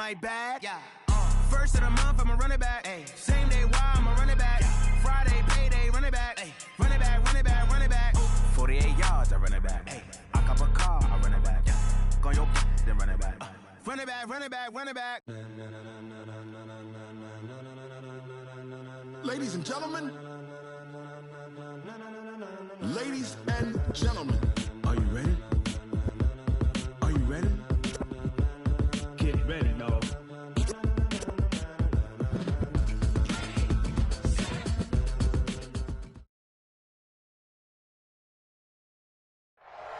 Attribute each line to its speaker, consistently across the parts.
Speaker 1: my bag. Yeah. First of the month, I'm a running back. Ay. Same day, why I'm a running back. Yeah. Friday, payday, running back. Ay. Running back, running back, running back. 48 yards, I run it back. Ay. I cop a car, I run it back. Yeah. Go on your then run it back. Run it back, run it back, run it back.
Speaker 2: Ladies and gentlemen. Ladies and gentlemen.
Speaker 1: Are you ready? Are you ready?
Speaker 3: Get ready, dog.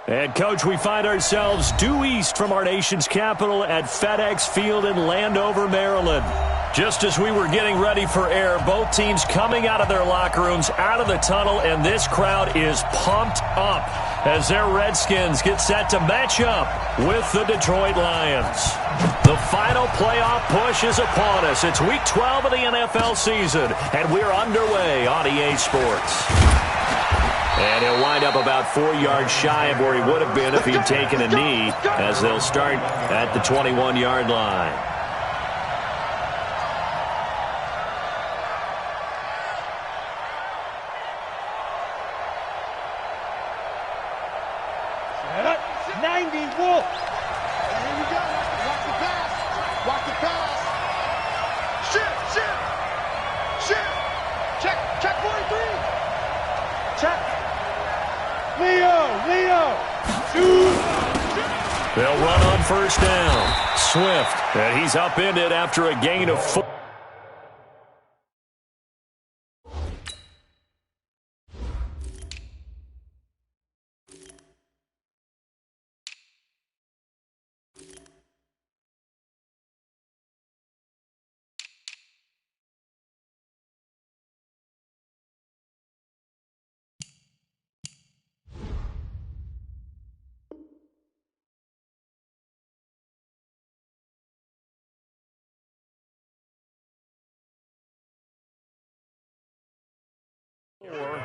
Speaker 4: And, Coach, we find ourselves due east from our nation's capital at FedEx Field in Landover, Maryland. Just as we were getting ready for air, both teams coming out of their locker rooms, out of the tunnel, and this crowd is pumped up as their Redskins get set to match up with the Detroit Lions. The final playoff push is upon us. It's Week 12 of the NFL season, and we're underway on EA Sports. And he'll wind up about 4 yards shy of where he would have been if he'd taken a knee, as they'll start at the 21-yard line.
Speaker 3: Set up. 90, Wolf.
Speaker 2: Here we go. Watch the pass. Watch the pass. Shit. Check 43.
Speaker 3: Check. Leo. Shoot.
Speaker 4: They'll run on first down. Swift, and he's upended after a gain of 4.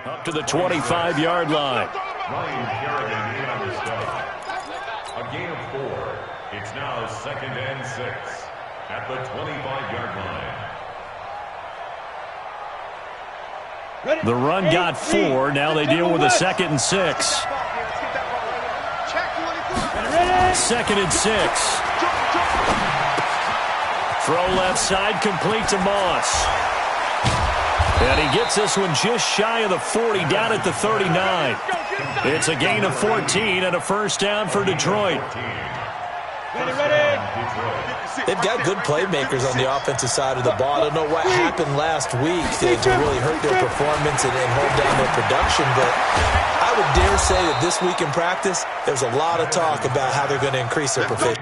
Speaker 4: Up to the 25-yard line.
Speaker 5: Ryan Kerrigan in on the stop. A gain of 4. It's now 2nd and 6 at the 25-yard line.
Speaker 4: The run got 4. Now they deal with a 2nd and 6. 2nd and 6. Throw left side, complete to Moss. And he gets this one just shy of the 40, down at the 39. It's a gain of 14 and a first down for Detroit.
Speaker 6: They've got good playmakers on the offensive side of the ball. I don't know what happened last week to really hurt their performance and hold down their production, but I would dare say that this week in practice, there's a lot of talk about how they're going to increase their proficiency.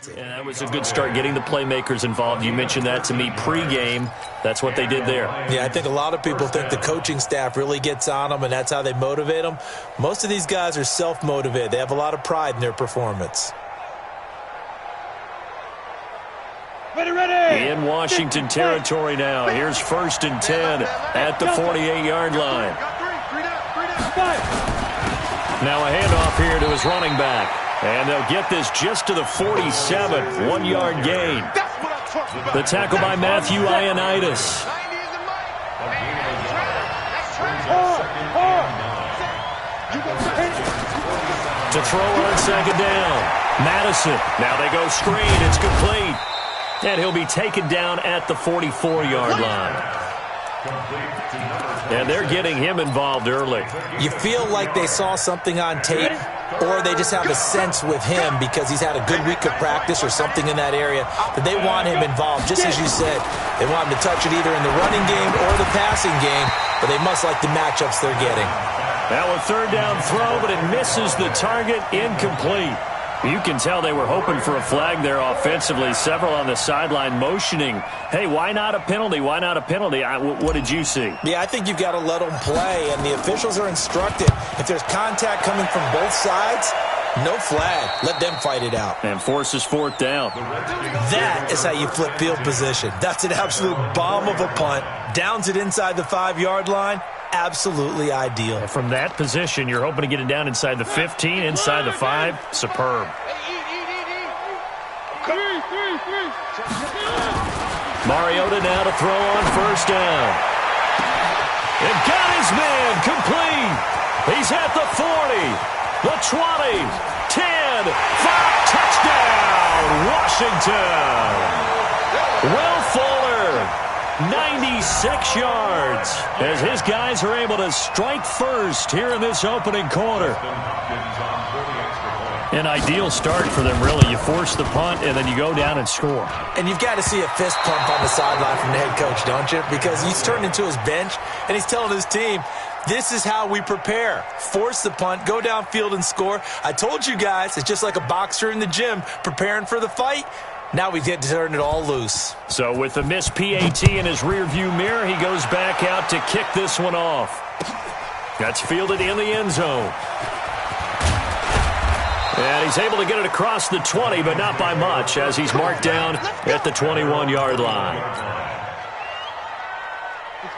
Speaker 4: And that was a good start getting the playmakers involved. You mentioned that to me pregame. That's what they did there.
Speaker 6: Yeah, I think a lot of people think the coaching staff really gets on them, and that's how they motivate them. Most of these guys are self-motivated. They have a lot of pride in their performance.
Speaker 3: Ready.
Speaker 4: In Washington territory now. Here's 1st and 10 at the 48-yard line. Now a handoff here to his running back. And they'll get this just to the 47, 1-yard gain. The tackle by Matthew Ioannidis. To throw on 2nd down. Madison. Now they go screen. It's complete. And he'll be taken down at the 44-yard line. And they're getting him involved early.
Speaker 6: You feel like they saw something on tape, or they just have a sense with him because he's had a good week of practice or something in that area that they want him involved. Just as you said, they want him to touch it either in the running game or the passing game, but they must like the matchups they're getting.
Speaker 4: Now a third down throw, but it misses the target, incomplete. You can tell they were hoping for a flag there offensively. Several on the sideline motioning, hey, why not a penalty? Why not a penalty? What did you see?
Speaker 6: Yeah, I think you've got to let them play, and the officials are instructed. If there's contact coming from both sides, no flag. Let them fight it out.
Speaker 4: And forces fourth down.
Speaker 6: That is how you flip field position. That's an absolute bomb of a punt. Downs it inside the 5-yard line. Absolutely ideal.
Speaker 4: And from that position, you're hoping to get it down inside the 15, inside the 5. Superb. Mariota now to throw on first down. And got his man complete. He's at the 40, the 20, 10, 5, touchdown, Washington. Will Fuller. 96 yards as his guys are able to strike first here in this opening quarter. An ideal start for them, really. You force the punt, and then you go down and score.
Speaker 6: And you've got to see a fist pump on the sideline from the head coach, don't you? Because he's turned into his bench, and he's telling his team, this is how we prepare. Force the punt, go downfield and score. I told you guys, it's just like a boxer in the gym preparing for the fight. Now we get to turn it all loose.
Speaker 4: So with the missed PAT in his rearview mirror, he goes back out to kick this one off. That's fielded in the end zone. And he's able to get it across the 20, but not by much, as he's marked down at the 21-yard line.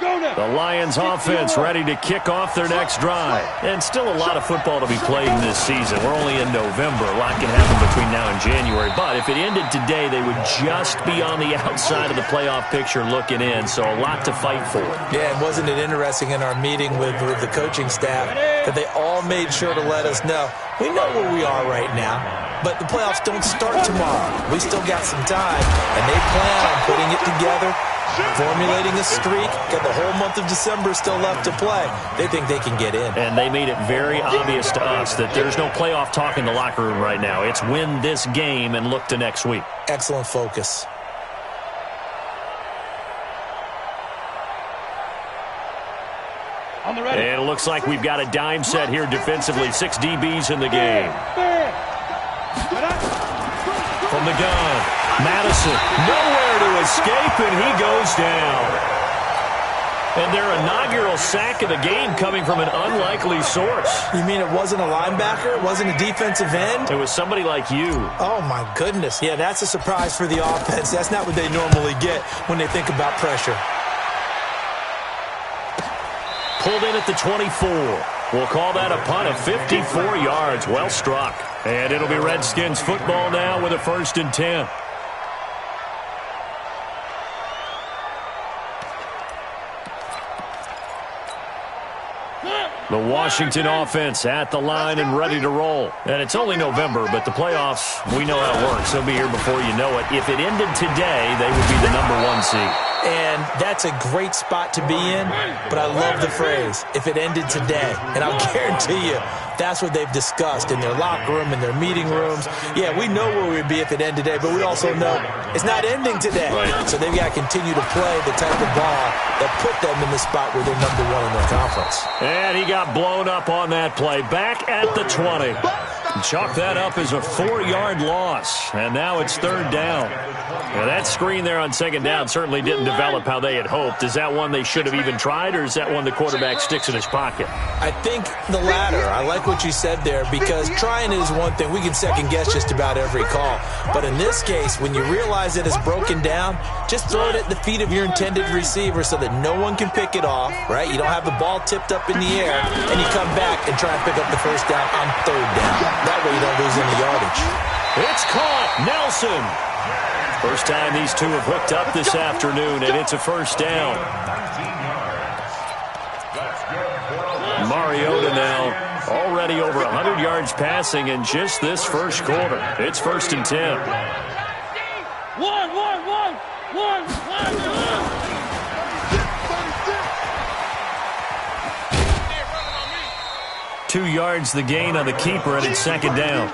Speaker 4: The Lions offense ready to kick off their next drive. And still a lot of football to be played in this season. We're only in November. A lot can happen between now and January. But if it ended today, they would just be on the outside of the playoff picture looking in. So a lot to fight for.
Speaker 6: Yeah, and wasn't it interesting in our meeting with the coaching staff that they all made sure to let us know, we know where we are right now, but the playoffs don't start tomorrow. We still got some time, and they plan on putting it together, formulating a streak, got the whole month of December still left to play. They think they can get in.
Speaker 4: And they made it very obvious to us that there's no playoff talk in the locker room right now. It's win this game and look to next week.
Speaker 6: Excellent focus.
Speaker 4: And it looks like we've got a dime set here defensively. 6 DBs in the game. From the gun, Madison, nowhere to escape, and he goes down. And their inaugural sack of the game coming from an unlikely source.
Speaker 6: You mean it wasn't a linebacker? It wasn't a defensive end?
Speaker 4: It was somebody like you.
Speaker 6: Oh, my goodness. Yeah, that's a surprise for the offense. That's not what they normally get when they think about pressure.
Speaker 4: Pulled in at the 24. We'll call that a punt of 54 yards. Well struck. And it'll be Redskins football now with a 1st and 10. The Washington offense at the line and ready to roll. And it's only November, but the playoffs, we know how it works. They'll be here before you know it. If it ended today, they would be the #1 seed.
Speaker 6: And that's a great spot to be in, but I love the phrase, if it ended today. And I'll guarantee you, that's what they've discussed in their locker room, in their meeting rooms. Yeah, we know where we'd be if it ended today, but we also know it's not ending today.
Speaker 4: Right.
Speaker 6: So they've got to continue to play the type of ball that put them in the spot where they're #1 in their conference.
Speaker 4: And he got blown up on that play. Back at the 20. Chalk that up as a 4-yard loss. And now it's 3rd down. Now that screen there on 2nd down certainly didn't develop how they had hoped. Is that one they should have even tried, or is that one the quarterback sticks in his pocket?
Speaker 6: I think the latter. I like what you said there, because trying is one thing. We can second-guess just about every call. But in this case, when you realize that it's broken down, just throw it at the feet of your intended receiver so that no one can pick it off, right? You don't have the ball tipped up in the air, and you come back and try and pick up the 1st down on 3rd down. That way you don't lose any yardage.
Speaker 4: It's caught. Nelson. First time these two have hooked up this afternoon, and it's a 1st down. Mariota now already over 100 yards passing in just this first quarter. It's 1st and 10.
Speaker 3: One.
Speaker 4: 2 yards the gain on the keeper, and it's second down.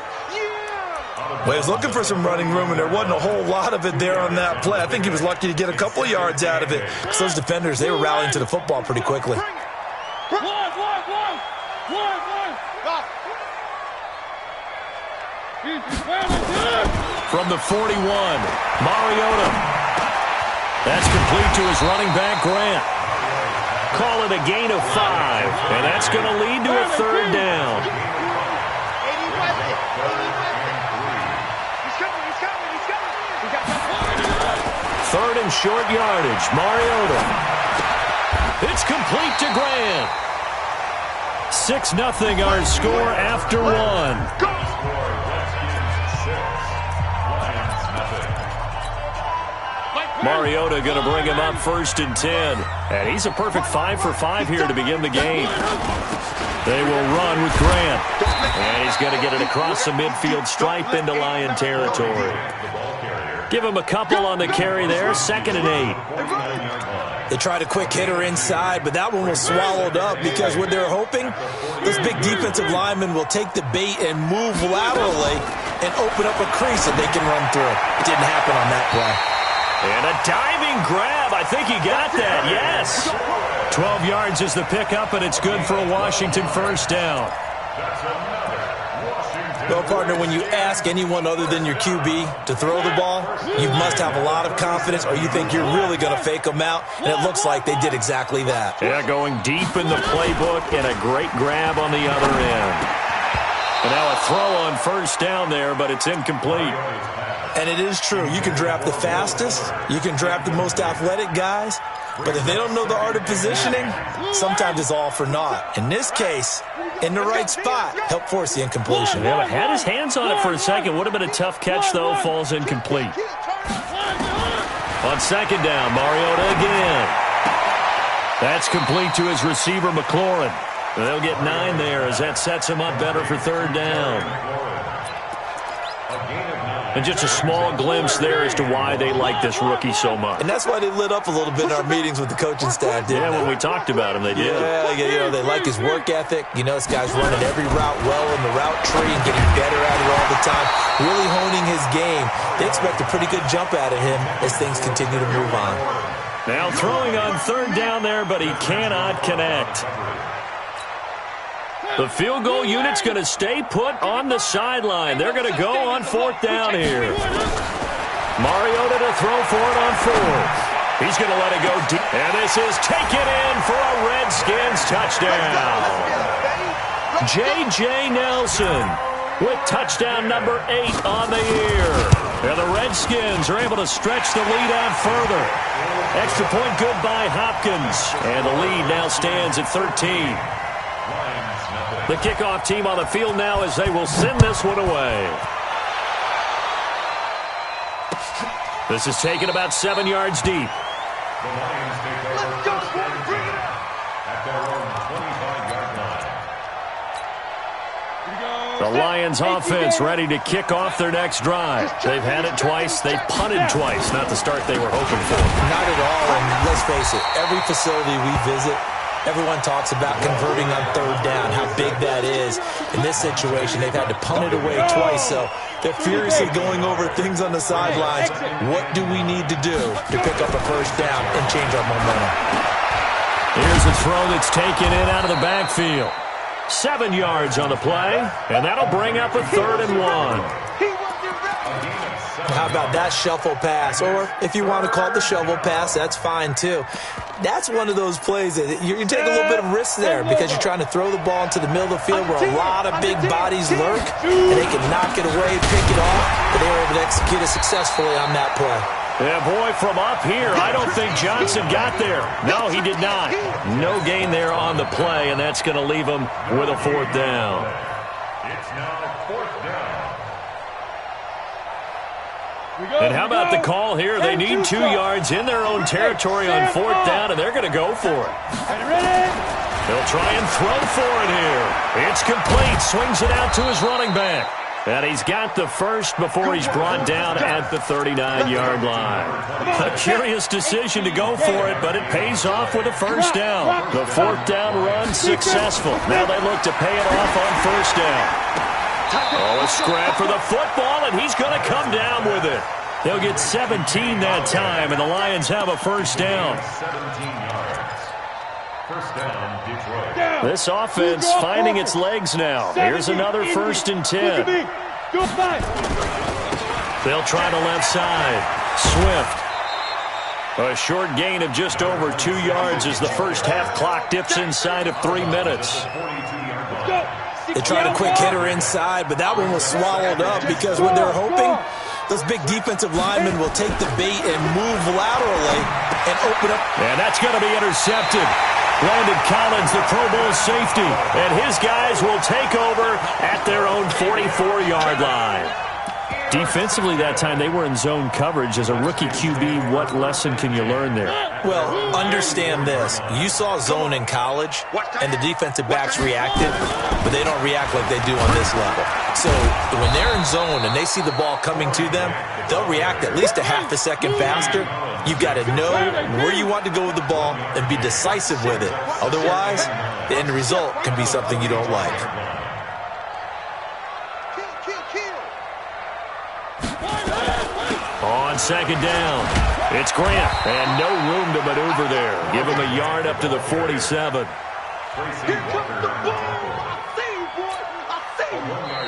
Speaker 6: Well, he was looking for some running room, and there wasn't a whole lot of it there on that play. I think he was lucky to get a couple of yards out of it, because those defenders, they were rallying to the football pretty quickly.
Speaker 4: From the 41, Mariota. That's complete to his running back, Grant. Call it a gain of 5, and that's going to lead to a third down. Third and short yardage, Mariota. It's complete to Grant. 6-0 our score after 1. Mariota going to bring him up 1st and 10. And he's a perfect 5 for 5 here to begin the game. They will run with Grant. And he's going to get it across the midfield stripe into Lion territory. Give him a couple on the carry there. 2nd and 8.
Speaker 6: They tried a quick hitter inside, but that one was swallowed up because what they're hoping, those big defensive linemen will take the bait and move laterally and open up a crease that they can run through. It didn't happen on that play.
Speaker 4: And a diving grab. I think he got that, yes. 12 yards is the pickup, and it's good for a Washington first down.
Speaker 6: Well, partner, when you ask anyone other than your QB to throw the ball, you must have a lot of confidence, or you think you're really going to fake them out, and it looks like they did exactly that.
Speaker 4: Yeah, going deep in the playbook and a great grab on the other end. And now a throw on first down there, but it's incomplete.
Speaker 6: And it is true. You can draft the fastest. You can draft the most athletic guys. But if they don't know the art of positioning, sometimes it's all for naught. In this case, in the right spot, help force the incompletion.
Speaker 4: Yeah, had his hands on it for a second. Would have been a tough catch, though. Falls incomplete. On 2nd down, Mariota again. That's complete to his receiver, McLaurin. They'll get 9 there as that sets him up better for 3rd down. And just a small glimpse there as to why they like this rookie so much.
Speaker 6: And that's why they lit up a little bit in our meetings with the coaching staff, didn't they?
Speaker 4: When we talked about him, they did.
Speaker 6: Yeah, they like his work ethic. You know, this guy's running every route well in the route tree and getting better at it all the time, really honing his game. They expect a pretty good jump out of him as things continue to move on.
Speaker 4: Now throwing on 3rd down there, but he cannot connect. The field goal unit's going to stay put on the sideline. They're going to go on 4th down here. Mariota to throw for it on 4th. He's going to let it go deep. And this is taken in for a Redskins touchdown. J.J. Nelson with touchdown number 8 on the year. And the Redskins are able to stretch the lead out further. Extra point good by Hopkins. And the lead now stands at 13. The kickoff team on the field now as they will send this one away. This is taken about 7 yards deep.
Speaker 5: The Lions take over at their own 25-yard line.
Speaker 4: The Lions offense ready to kick off their next drive. They've had it twice. They've punted twice. Not the start they were hoping for.
Speaker 6: Not at all, and let's face it, every facility we visit, everyone talks about converting on 3rd down, how big that is. In this situation, they've had to punt it away twice, so they're furiously going over things on the sidelines. What do we need to do to pick up a first down and change our momentum?
Speaker 4: Here's a throw that's taken in out of the backfield. 7 yards on the play, and that'll bring up a 3rd and 1.
Speaker 6: How about that shuffle pass? Or if you want to call it the shovel pass, that's fine too. That's one of those plays that you take a little bit of risk there because you're trying to throw the ball into the middle of the field where a lot of big bodies lurk, and they can knock it away, pick it off, but they were able to execute it successfully on that play.
Speaker 4: Yeah, boy, from up here, I don't think Johnson got there. No, he did not. No gain there on the play, and that's going to leave him with a 4th down.
Speaker 5: It's now 4th down.
Speaker 4: And how about the call here? They need 2 yards in their own territory on 4th down, and they're going to go for it. They'll try and throw for it here. It's complete. Swings it out to his running back. And he's got the first before he's brought down at the 39-yard line. A curious decision to go for it, but it pays off with a first down. The fourth down run successful. Now they look to pay it off on first down. Oh, a scrap for the football, and he's going to come down with it. They'll get 17 that time, and the Lions have a first down.
Speaker 5: 17 yards. First down, Detroit.
Speaker 4: This offense finding its legs now. Here's another 1st and 10. They'll try the left side. Swift. A short gain of just over 2 yards as the first half clock dips inside of 3 minutes.
Speaker 6: They tried a quick hitter inside, but that one was swallowed up because what they're hoping, those big defensive linemen will take the bait and move laterally and open up.
Speaker 4: And that's going to be intercepted. Landon Collins, the Pro Bowl safety, and his guys will take over at their own 44-yard line. Defensively that time, they were in zone coverage. As a rookie QB, what lesson can you learn there?
Speaker 6: Well, understand this. You saw zone in college, and the defensive backs reacted, but they don't react like they do on this level. So when they're in zone and they see the ball coming to them, they'll react at least a half a second faster. You've got to know where you want to go with the ball and be decisive with it. Otherwise, the end result can be something you don't like.
Speaker 4: On second down, it's Grant, and no room to maneuver there. Give him a yard up to the 47.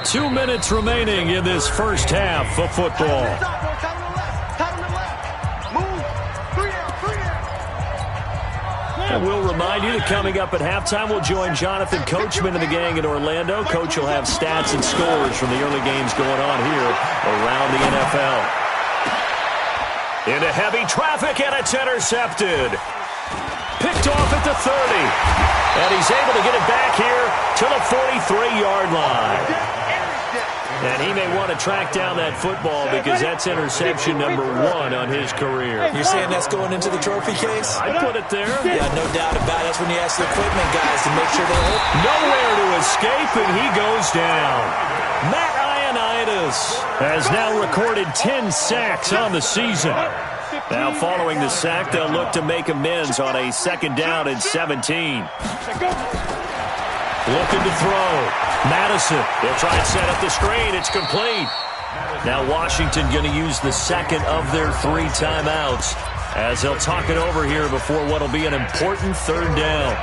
Speaker 4: 2 minutes remaining in this first half of football. And we'll remind you that coming up at halftime, we'll join Jonathan Coachman and the gang in Orlando. Coach will have stats and scores from the early games going on here around the NFL. Into heavy traffic, and it's intercepted. Picked off at the 30. And he's able to get it back here to the 43-yard line. And he may want to track down that football because that's interception number 1 on his career.
Speaker 6: You're saying that's going into the trophy case?
Speaker 4: I'd put it there.
Speaker 6: Yeah, no doubt about it. That's when you ask the equipment guys to make sure they hold.
Speaker 4: Nowhere to escape, and he goes down. Matt Ioannidis has now recorded 10 sacks on the season. Now following the sack, they'll look to make amends on a second down and 17. Looking to throw. Madison, they'll try and set up the screen. It's complete. Now Washington going to use the second of their 3 timeouts as they'll talk it over here before what will be an important third down.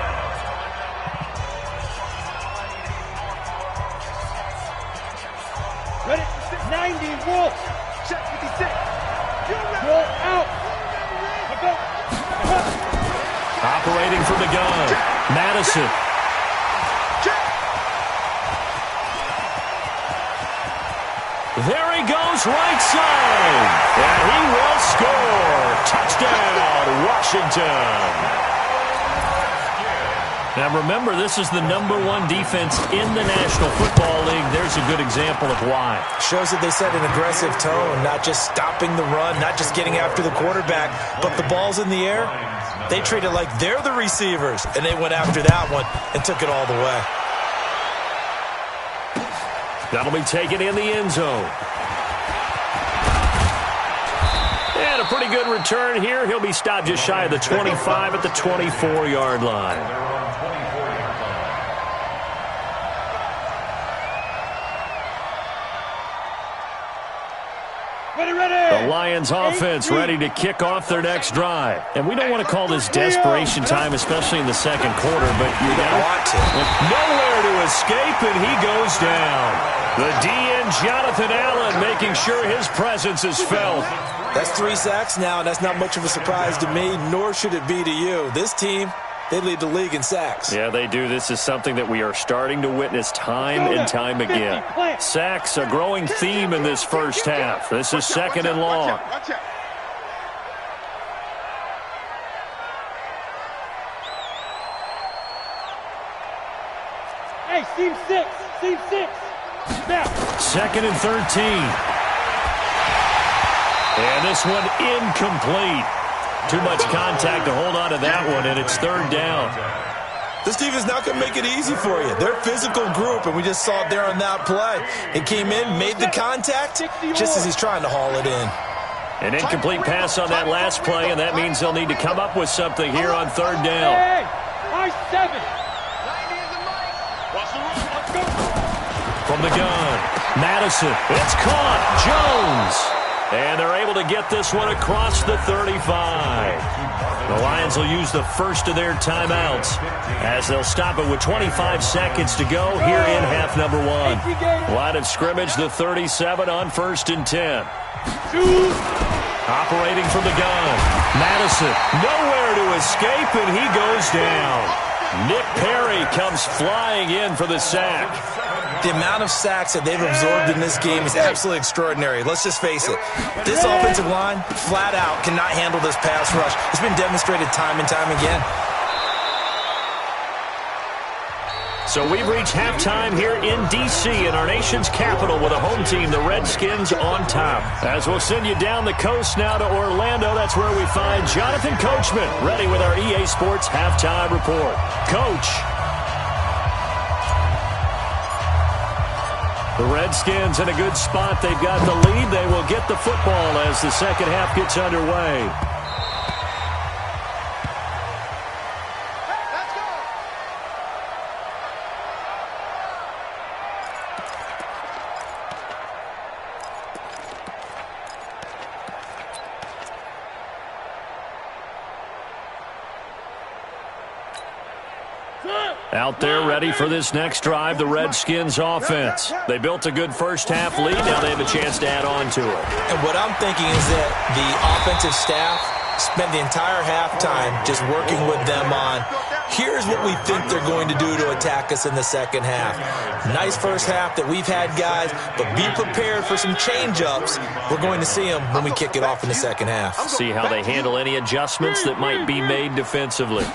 Speaker 3: Ready? 90, Wolf. Check 56. Roll out.
Speaker 4: Operating from the gun. Madison. There he goes, right side. And he will score. Touchdown, Washington. Now remember, this is the #1 defense in the National Football League. There's a good example of why.
Speaker 6: Shows that they set an aggressive tone, not just stopping the run, not just getting after the quarterback, but the ball's in the air. They treat it like they're the receivers, and they went after that one and took it all the way.
Speaker 4: That'll be taken in the end zone. And a pretty good return here. He'll be stopped just shy of the 25 at the 24-yard line. The Lions offense ready to kick off their next drive. And we don't want to call this desperation time, especially in the second quarter, but you don't want to. Nowhere to escape, and he goes down. The DN, Jonathan Allen, making sure his presence is felt.
Speaker 6: That's 3 sacks now, and that's not much of a surprise to me, nor should it be to you. This team, they lead the league in sacks.
Speaker 4: Yeah, they do. This is something that we are starting to witness time and time again. Sacks, a growing theme in this first half. This is second and long.
Speaker 3: Hey, seam 6. Seam 6. Now.
Speaker 4: Second and 13. And this one incomplete. Too much contact to hold on to that one, and it's third down.
Speaker 6: This defense not going to make it easy for you. They're a physical group, and we just saw it there on that play. It came in, made the contact, just as he's trying to haul it in.
Speaker 4: An incomplete pass on that last play, and that means they'll need to come up with something here on third down.
Speaker 3: Hey, I-7.
Speaker 4: From the gun, Madison. It's caught. Jones. And they're able to get this one across the 35. The Lions will use the first of their timeouts as they'll stop it with 25 seconds to go here in half number one. Line of scrimmage, the 37 on 1st and 10. Operating from the gun, Madison. Nowhere to escape, and he goes down. Nick Perry comes flying in for the sack.
Speaker 6: The amount of sacks that they've absorbed in this game is absolutely extraordinary. Let's just face it. This offensive line, flat out, cannot handle this pass rush. It's been demonstrated time and time again.
Speaker 4: So we've reached halftime here in D.C. in our nation's capital with a home team, the Redskins, on top. As we'll send you down the coast now to Orlando, that's where we find Jonathan Coachman, ready with our EA Sports Halftime Report. Coach. The Redskins in a good spot. They've got the lead. They will get the football as the second half gets underway. Out there ready for this next drive, the Redskins offense. They built a good first half lead. Now they have a chance to add on to it.
Speaker 6: And what I'm thinking is that the offensive staff spent the entire halftime just working with them on, here's what we think they're going to do to attack us in the second half. Nice first half that we've had, guys, but be prepared for some change-ups. We're going to see them when we kick it off in the second half.
Speaker 4: See how they handle any adjustments that might be made defensively.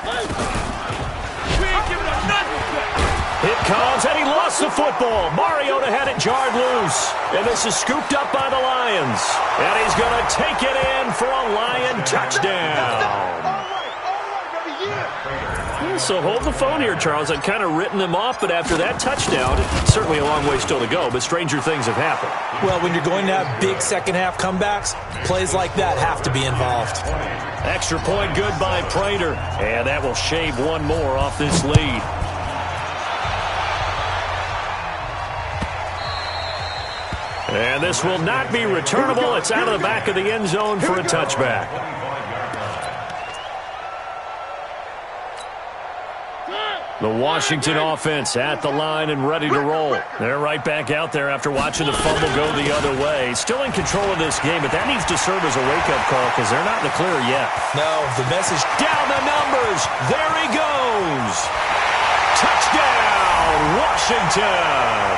Speaker 4: It comes, and he lost the football. Mariota had it jarred loose. And this is scooped up by the Lions. And he's going to take it in for a Lion touchdown. So hold the phone here, Charles. I'd kind of written them off, but after that touchdown, certainly a long way still to go, but stranger things have happened.
Speaker 6: Well, when you're going to have big second-half comebacks, plays like that have to be involved.
Speaker 4: Extra point good by Prater. And that will shave one more off this lead. And this will not be returnable. It's out of the back of the end zone for a touchback. The Washington offense at the line and ready to roll. They're right back out there after watching the fumble go the other way. Still in control of this game, but that needs to serve as a wake-up call because they're not in the clear yet.
Speaker 6: No, the message.
Speaker 4: Down the numbers. There he goes. Touchdown, Washington.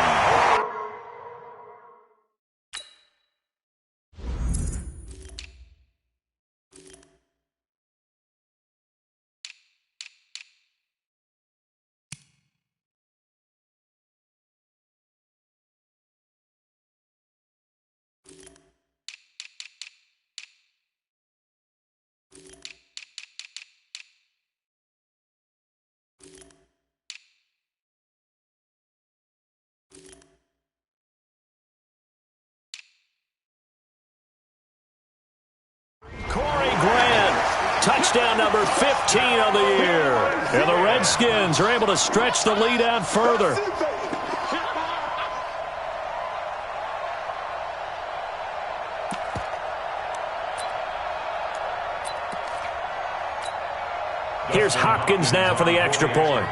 Speaker 4: Touchdown number 15 of the year. And the Redskins are able to stretch the lead out further. Here's Hopkins now for the extra point.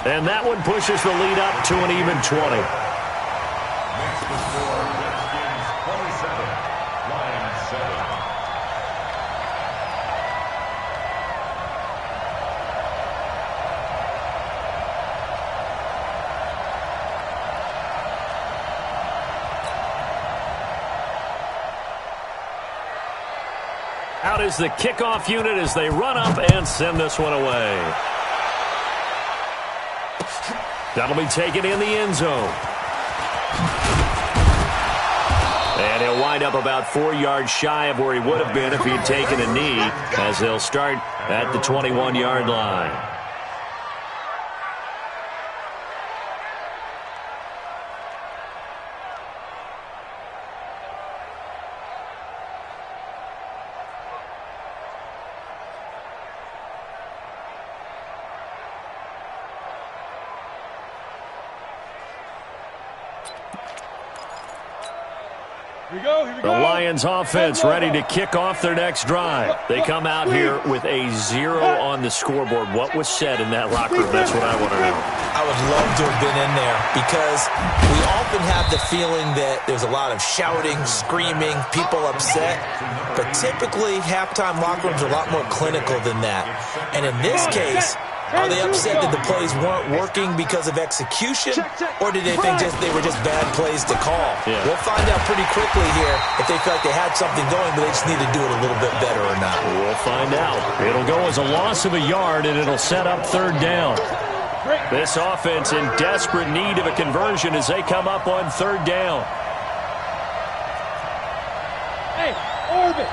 Speaker 4: And that one pushes the lead up to an even 20. Out is the kickoff unit as they run up and send this one away. That'll be taken in the end zone. And he'll wind up about 4 yards shy of where he would have been if he'd taken a knee, as they'll start at the 21-yard line. The Lions offense ready to kick off their next drive. They come out here with a 0 on the scoreboard. What was said in that locker room? That's what I want to know.
Speaker 6: I would love to have been in there because we often have the feeling that there's a lot of shouting, screaming, people upset. But typically, halftime locker rooms are a lot more clinical than that. And in this case, are they upset that the plays weren't working because of execution, or did they think they were just bad plays to call?
Speaker 4: Yeah.
Speaker 6: We'll find out pretty quickly here if they feel like they had something going, but they just need to do it a little bit better or not.
Speaker 4: We'll find out. It'll go as a loss of a yard, and it'll set up 3rd down. This offense in desperate need of a conversion as they come up on 3rd down.
Speaker 3: Hey, Orbit.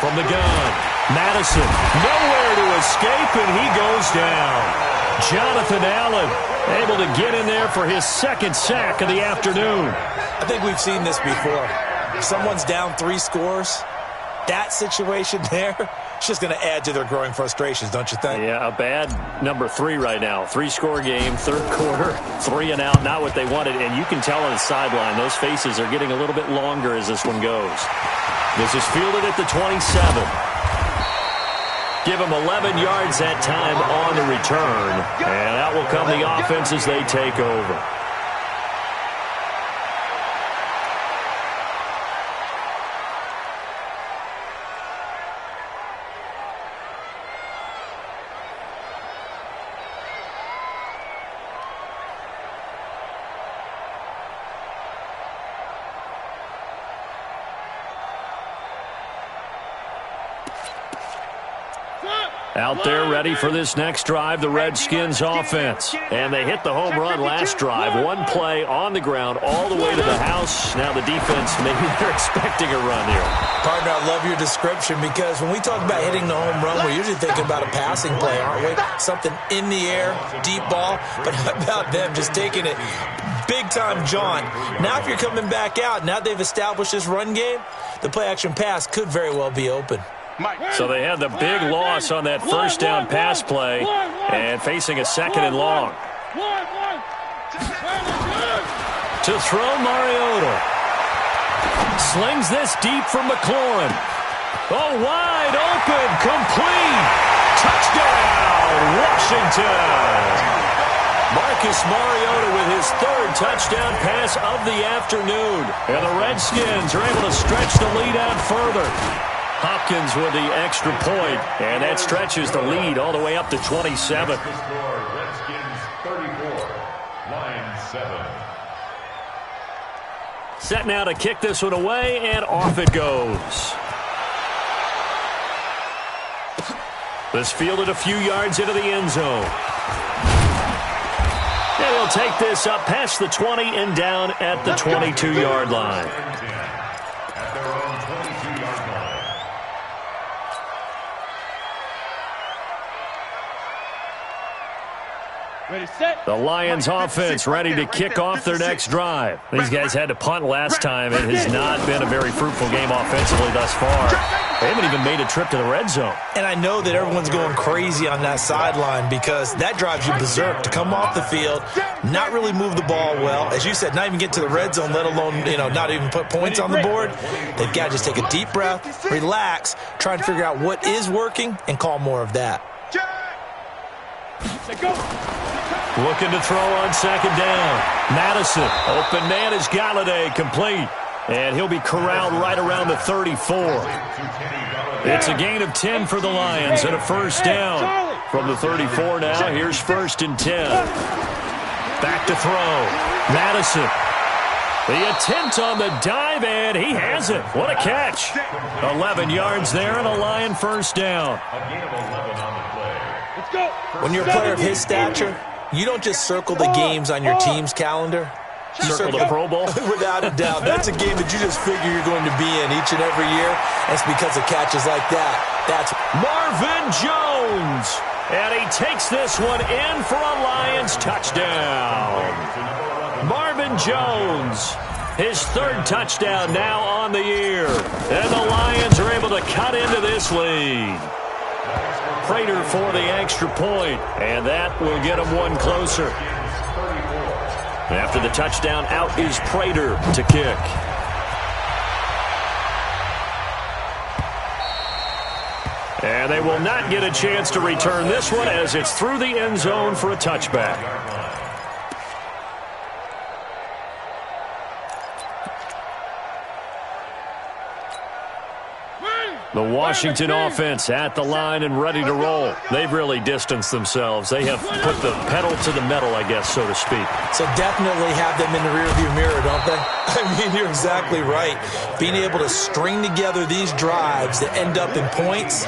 Speaker 4: From the gun, Madison, nowhere to escape, and he goes down. Jonathan Allen able to get in there for his 2nd sack of the afternoon.
Speaker 6: I think we've seen this before. If someone's down 3 scores, that situation there, it's just going to add to their growing frustrations, don't you think?
Speaker 4: Yeah, a bad number 3 right now. 3-score game, 3rd quarter, 3 and out, not what they wanted. And you can tell on the sideline, those faces are getting a little bit longer as this one goes. This is fielded at the 27. Give them 11 yards that time on the return. And out will come the offense as they take over. Out there ready for this next drive, the Redskins offense. And they hit the home run last drive. 1 play on the ground all the way to the house. Now the defense, maybe they're expecting a run here.
Speaker 6: Partner, I love your description because when we talk about hitting the home run, we're usually thinking about a passing play, aren't we? Something in the air, deep ball. But how about them just taking it big-time jaunt? Now if you're coming back out, now they've established this run game, the play-action pass could very well be open.
Speaker 4: So they had the big loss on that 1st down pass play and facing a 2nd and long. To throw, Mariota. Slings this deep from McLaurin. Oh, wide open, complete. Touchdown, Washington. Marcus Mariota with his 3rd touchdown pass of the afternoon. And the Redskins are able to stretch the lead out further. Hopkins with the extra point, and that stretches the lead all the way up to 27.
Speaker 5: Redskins 34, Lions 7.
Speaker 4: Set now to kick this one away, and off it goes. This fielded a few yards into the end zone. And he'll take this up past the 20 and down at the 22-yard line.
Speaker 5: At their own 22-yard line.
Speaker 3: Ready, set.
Speaker 4: The Lions offense ready to kick off their next drive. These guys had to punt last time. It has not been a very fruitful game offensively thus far. They haven't even made a trip to the red zone.
Speaker 6: And I know that everyone's going crazy on that sideline because that drives you berserk to come off the field, not really move the ball well. As you said, not even get to the red zone, let alone, not even put points on the board. They've got to just take a deep breath, relax, try and figure out what is working, and call more of that.
Speaker 4: Looking to throw on 2nd down. Madison, open man is Galladay, complete. And he'll be corralled right around the 34. It's a gain of 10 for the Lions and a 1st down. From the 34 now, here's 1st and 10. Back to throw. Madison. The attempt on the dive, and he has it. What a catch. 11 yards there and a Lion 1st down.
Speaker 5: A gain of 11 on the play.
Speaker 6: When you're a player of his stature, you don't just circle the games on your team's calendar.
Speaker 4: Circle the Pro Bowl?
Speaker 6: Without a doubt. That's a game that you just figure you're going to be in each and every year. And it's because of catches like that. That's
Speaker 4: Marvin Jones. And he takes this one in for a Lions touchdown. Marvin Jones, his third touchdown now on the year. And the Lions are able to cut into this lead. Prater for the extra point, and that will get him one closer. After the touchdown, out is Prater to kick. And they will not get a chance to return this one as it's through the end zone for a touchback. The Washington offense at the line and ready to roll. They've really distanced themselves. They have put the pedal to the metal, I guess, so to speak.
Speaker 6: So definitely have them in the rearview mirror, don't they? I mean, you're exactly right. Being able to string together these drives that end up in points,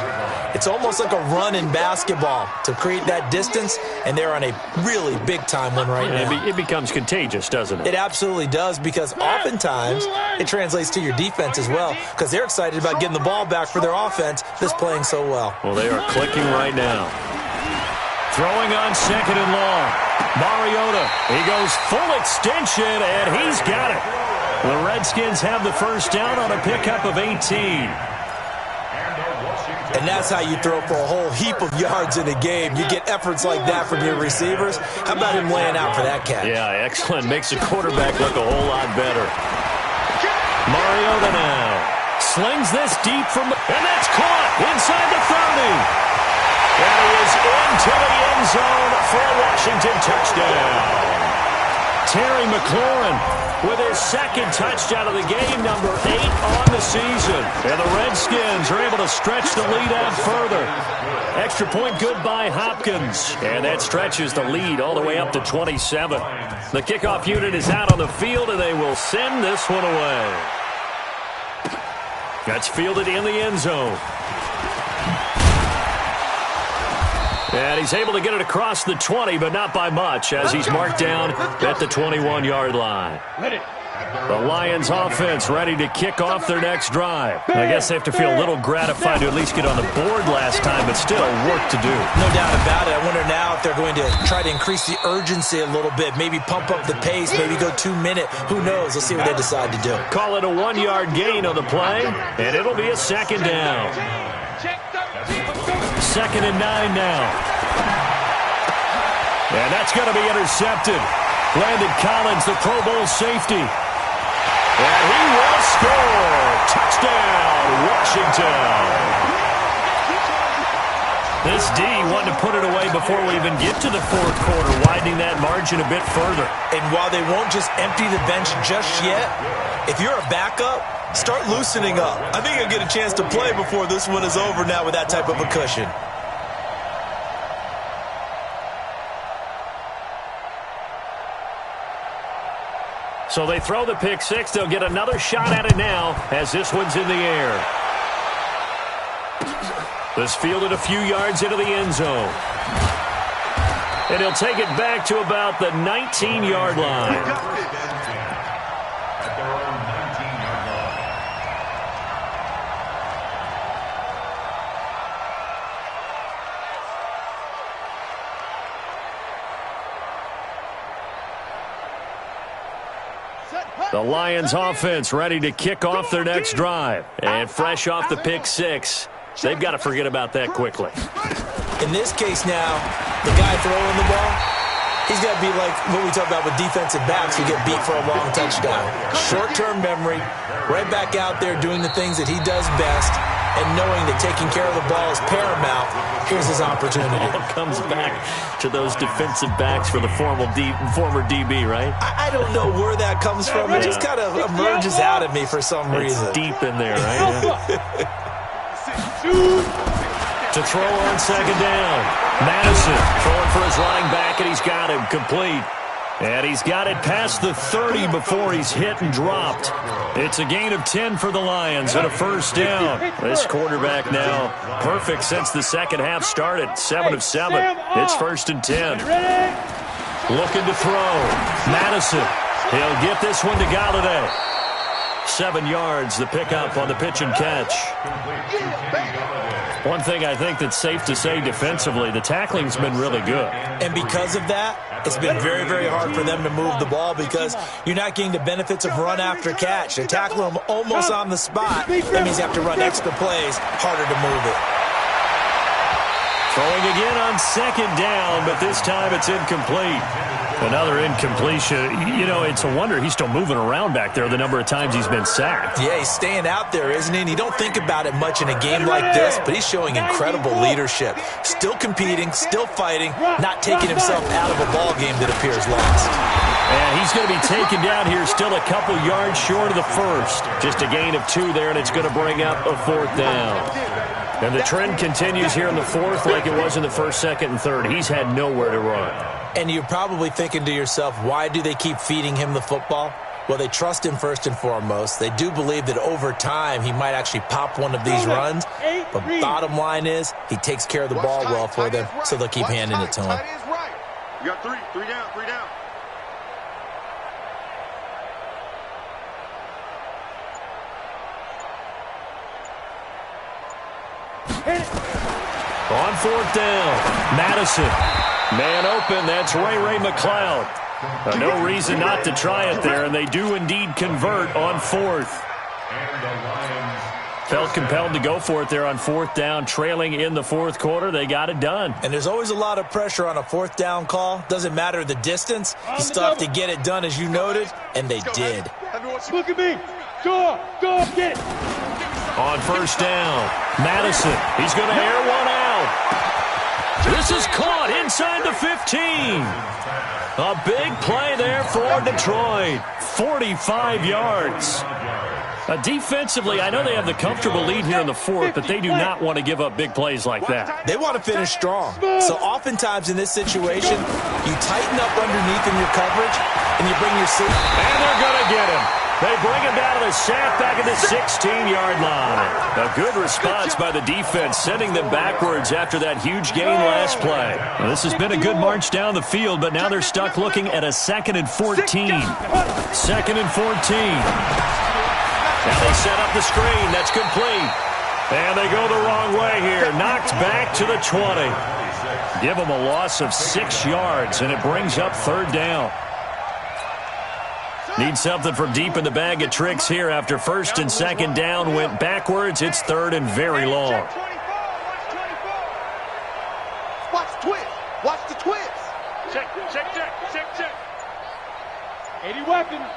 Speaker 6: it's almost like a run in basketball to create that distance, and they're on a really big-time one right now.
Speaker 4: It becomes contagious, doesn't it?
Speaker 6: It absolutely does, because oftentimes it translates to your defense as well, because they're excited about getting the ball back for their offense that's playing so well.
Speaker 4: Well, they are clicking right now. Throwing on second and long. Mariota, he goes full extension, and he's got it. The Redskins have the first down on a pickup of 18.
Speaker 6: And that's how you throw for a whole heap of yards in a game. You get efforts like that from your receivers. How about him laying out for that catch?
Speaker 4: Yeah, excellent. Makes the quarterback look a whole lot better. Mariota now slings this deep from, and that's caught inside the 30. And he is into the end zone for a Washington touchdown. Terry McLaurin with his second touchdown of the game, number 8 on the season. And the Redskins are able to stretch the lead out further. Extra point good by Hopkins. And that stretches the lead all the way up to 27. The kickoff unit is out on the field, and they will send this one away. That's fielded in the end zone. And he's able to get it across the 20, but not by much, as he's marked down at the 21-yard line. The Lions offense ready to kick off their next drive. I guess they have to feel a little gratified to at least get on the board last time, but still work to do.
Speaker 6: No doubt about it. I wonder now if they're going to try to increase the urgency a little bit, maybe pump up the pace, maybe go 2-minute. Who knows? Let's see what they decide to do.
Speaker 4: Call it a 1-yard gain on the play, and it'll be a second down. Second and 9 now. And that's going to be intercepted. Landon Collins, the Pro Bowl safety. And he will score. Touchdown, Washington. This D wanted to put it away before we even get to the fourth quarter, widening that margin a bit further.
Speaker 6: And while they won't just empty the bench just yet, if you're a backup, start loosening up. I think you'll get a chance to play before this one is over now with that type of a cushion.
Speaker 4: So they throw the pick six. They'll get another shot at it now as this one's in the air. This fielded a few yards into the end zone. And he'll take it back to about the 19-yard line. The Lions offense ready to kick off their next drive. And fresh off the pick six, they've got to forget about that quickly.
Speaker 6: In this case now, the guy throwing the ball, he's got to be like what we talk about with defensive backs who get beat for a long touchdown. Short-term memory, right back out there doing the things that he does best, and knowing that taking care of the ball is paramount. Here's his opportunity.
Speaker 4: It all comes back to those defensive backs for the former DB, right?
Speaker 6: I don't know where that comes from. It just kind of emerges out of me for some reason.
Speaker 4: It's deep in there, right? To throw on second down. Madison throwing for his running back, and he's got him complete. And he's got it past the 30 before he's hit and dropped. It's a gain of 10 for the Lions and a first down. This quarterback now perfect since the second half started. 7 of 7. It's first and 10. Looking to throw. Madison He'll get this one to Galladay. 7 yards, the pickup on the pitch and catch. One thing I think that's safe to say defensively, the tackling's been really good.
Speaker 6: And because of that, it's been very, very hard for them to move the ball because you're not getting the benefits of run after catch. They tackle them almost on the spot. That means you have to run extra plays, harder to move it.
Speaker 4: Throwing again on second down, but this time it's incomplete. Another incompletion. You know, it's a wonder he's still moving around back there the number of times he's been sacked.
Speaker 6: Yeah, he's staying out there, isn't he? And you don't think about it much in a game like this, but he's showing incredible leadership. Still competing, still fighting, not taking himself out of a ball game that appears lost.
Speaker 4: And he's going to be taken down here still a couple yards short of the first. Just a gain of 2 there, and it's going to bring up a 4th down. And the trend continues here in the 4th like it was in the 1st, 2nd, and 3rd. He's had nowhere to run.
Speaker 6: And you're probably thinking to yourself, why do they keep feeding him the football? Well, they trust him first and foremost. They do believe that over time he might actually pop one of these runs. But bottom line is he takes care of the ball well for them, so they'll keep handing it to him.
Speaker 3: You got 3 down, 3 down.
Speaker 4: On 4th down, Madison. Man open, that's Ray McLeod. No reason not to try it there, and they do indeed convert on 4th. Felt compelled to go for it there on 4th down, trailing in the 4th quarter. They got it done.
Speaker 6: And there's always a lot of pressure on a 4th down call. Doesn't matter the distance. You still have to get it done, as you noted, and they did.
Speaker 3: Look at me. Go, get it.
Speaker 4: On 1st down, Madison. He's going to air one out. This is caught inside the 15. A big play there for Detroit. 45 yards. Defensively, I know they have the comfortable lead here in the 4th, but they do not want to give up big plays like that.
Speaker 6: They want to finish strong. So oftentimes in this situation, you tighten up underneath in your coverage, and you bring your suit.
Speaker 4: And they're going to get him. They bring him down to the sack back at the 16-yard line. A good response by the defense, sending them backwards after that huge gain last play. Well, this has been a good march down the field, but now they're stuck looking at a 2nd and 14. 2nd and 14. Now they set up the screen. That's complete. And they go the wrong way here. Knocked back to the 20. Give them a loss of 6 yards, and it brings up 3rd down. Need something from deep in the bag of tricks here after 1st and 2nd down went backwards. It's 3rd and very long.
Speaker 2: Watch the twist. Watch the twist.
Speaker 3: Check. 80 weapons.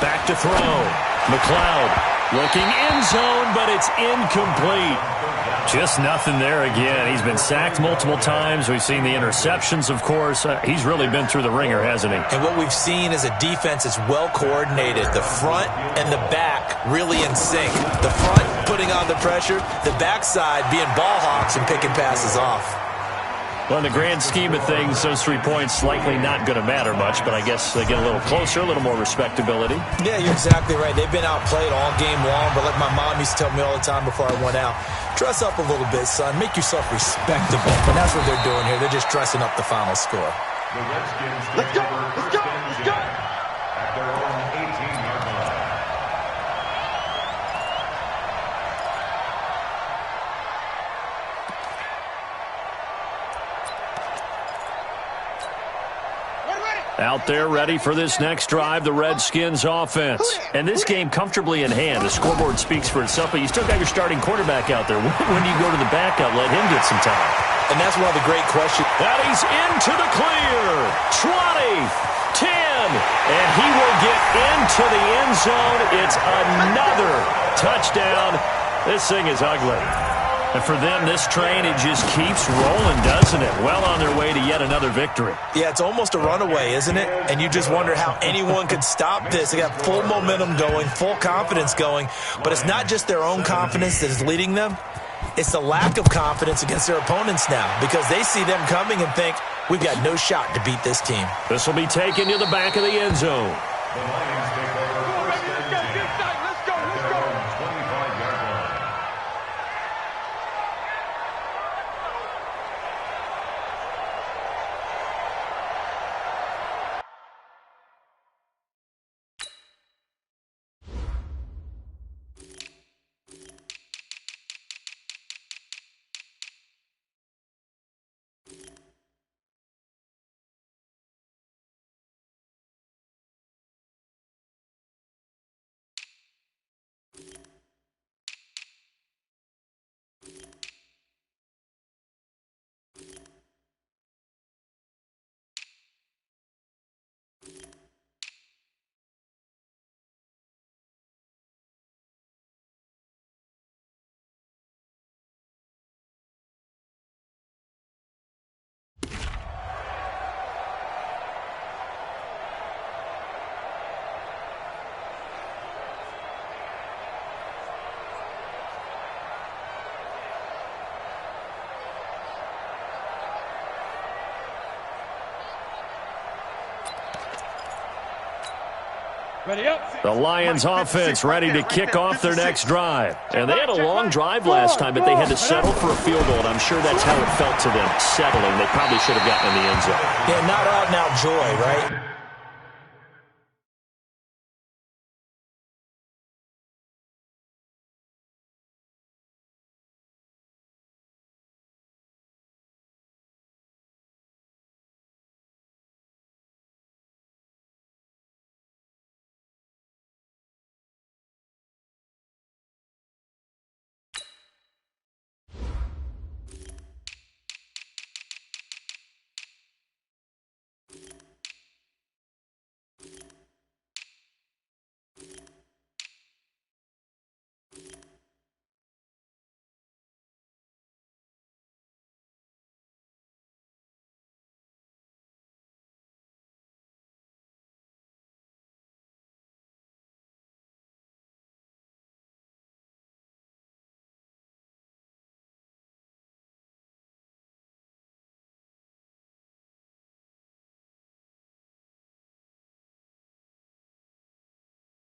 Speaker 4: Back to throw. McLeod looking end zone, but it's incomplete. Just nothing there again. He's been sacked multiple times. We've seen the interceptions, of course. He's really been through the ringer, hasn't he?
Speaker 6: And what we've seen is a defense that's well coordinated. The front and the back really in sync. The front putting on the pressure, the backside being ball hawks and picking passes off.
Speaker 4: Well, in the grand scheme of things, those 3 points likely not going to matter much, but I guess they get a little closer, a little more respectability.
Speaker 6: Yeah, you're exactly right. They've been outplayed all game long, but like my mom used to tell me all the time before I went out, dress up a little bit, son. Make yourself respectable. And that's what they're doing here. They're just dressing up the final score.
Speaker 5: The Redskins
Speaker 2: Let's go.
Speaker 5: at their own 18-yard line.
Speaker 4: Out there ready for this next drive, the Redskins offense. And this game comfortably in hand. The scoreboard speaks for itself, but you still got your starting quarterback out there. When do you go to the backup? Let him get some time.
Speaker 6: And that's one of the great questions.
Speaker 4: And he's into the clear. 20, 10, and he will get into the end zone. It's another touchdown. This thing is ugly. And for them, this train, it just keeps rolling, doesn't it? Well on their way to yet another victory.
Speaker 6: Yeah, it's almost a runaway, isn't it? And you just wonder how anyone could stop this. They got full momentum going, full confidence going. But it's not just their own confidence that is leading them. It's the lack of confidence against their opponents now because they see them coming and think, we've got no shot to beat this team.
Speaker 4: This will be taken to the back of the end zone.
Speaker 5: The Lions take over 1st and 10 at their own 25-yard line.
Speaker 4: The Lions offense ready to kick off their next drive. And they had a long drive last time, but they had to settle for a field goal, and I'm sure that's how it felt to them, settling. They probably should have gotten in the end zone.
Speaker 6: Yeah, not out-and-out joy, right?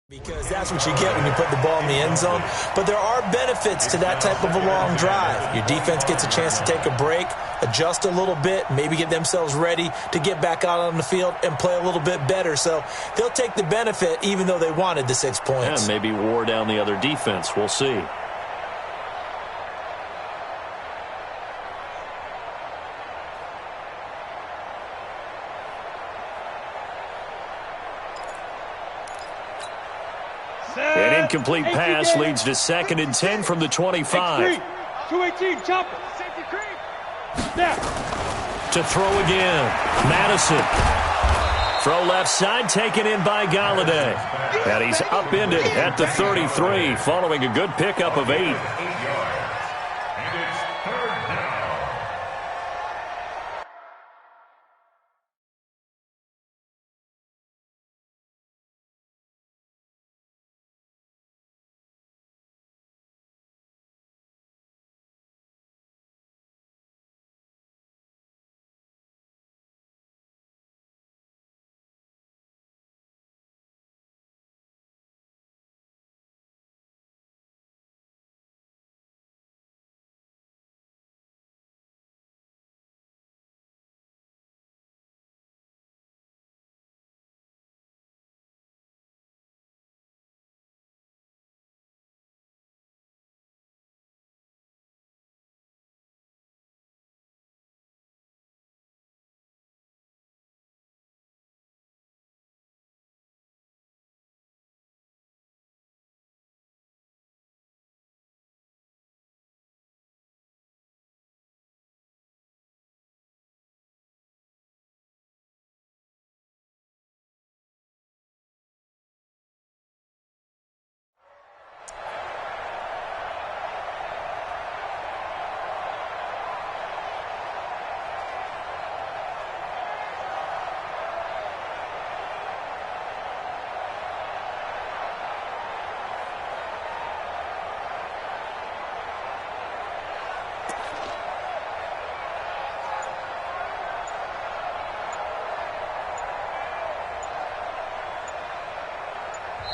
Speaker 6: Because that's what you get when you put the ball in the end zone. But there are benefits to that type of a long drive. Your defense gets a chance to take a break, adjust a little bit, maybe get themselves ready to get back out on the field and play a little bit better. So they'll take the benefit even though they wanted the 6 points.
Speaker 4: Yeah, maybe wore down the other defense. We'll see. An incomplete pass leads to 2nd and 10 from the 25.
Speaker 3: 218, chopper. Safety creep. Snap.
Speaker 4: To throw again. Madison. Throw left side, taken in by Galladay. And he's upended at the 33, following a good pickup of 8.
Speaker 5: And it's 3rd down.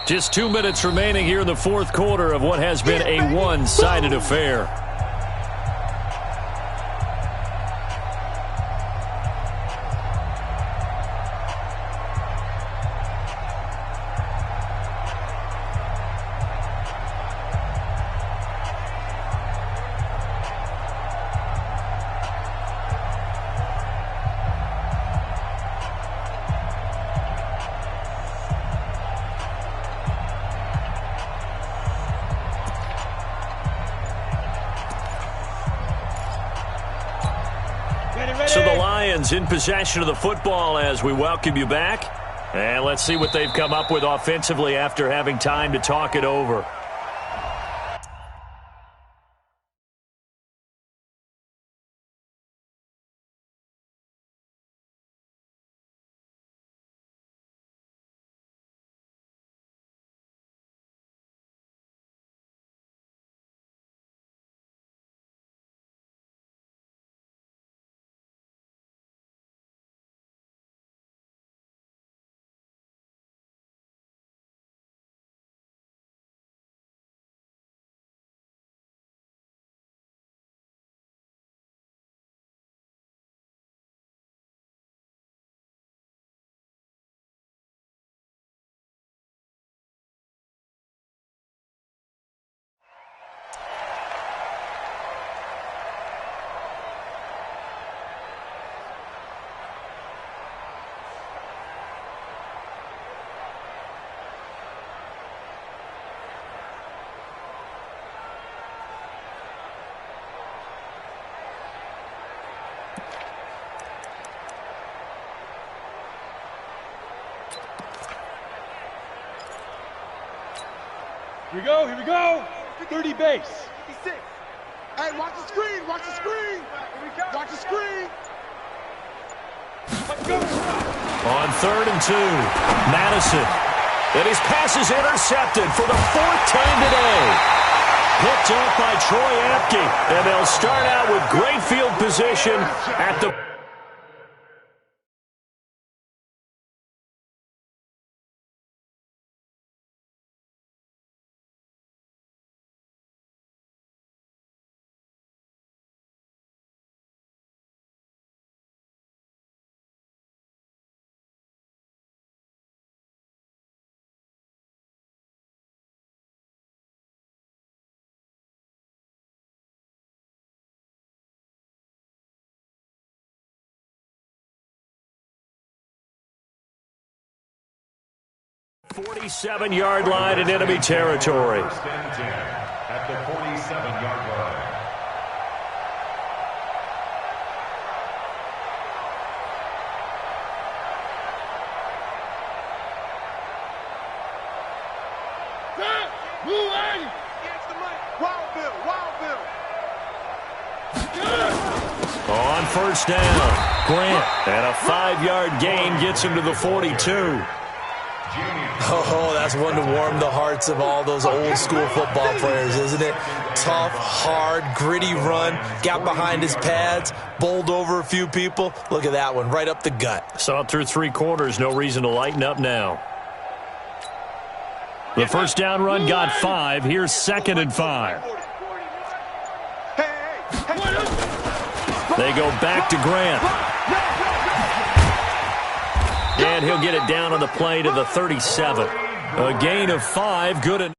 Speaker 4: Just 2 minutes remaining here in the 4th quarter of what has been a one-sided affair. So the Lions in possession of the football as we welcome you back. And let's see what they've come up with offensively after having time to talk it over.
Speaker 3: we go, here we go. 30 base.
Speaker 2: 56. Hey, watch the screen, watch the screen. Watch the screen.
Speaker 3: Let's go.
Speaker 4: On 3rd and 2, Madison. And his pass is intercepted for the 4th time today. Picked up by Troy Apke. And they'll start out with great field position at the... ...47-yard line in enemy territory.
Speaker 5: First and 10 at the 47-yard line.
Speaker 2: Wild Bill.
Speaker 4: On 1st down, Grant. And a 5-yard gain gets him to the 42.
Speaker 6: Oh, that's one to warm the hearts of all those old-school football players, isn't it? Tough, hard, gritty run. Got behind his pads, bowled over a few people. Look at that one, right up the gut.
Speaker 4: Saw it through 3 quarters. No reason to lighten up now. The first down run got 5. Here's 2nd and 5. They go back to Grant. And he'll get it down on the play to the 37. A gain of 5. Good enough.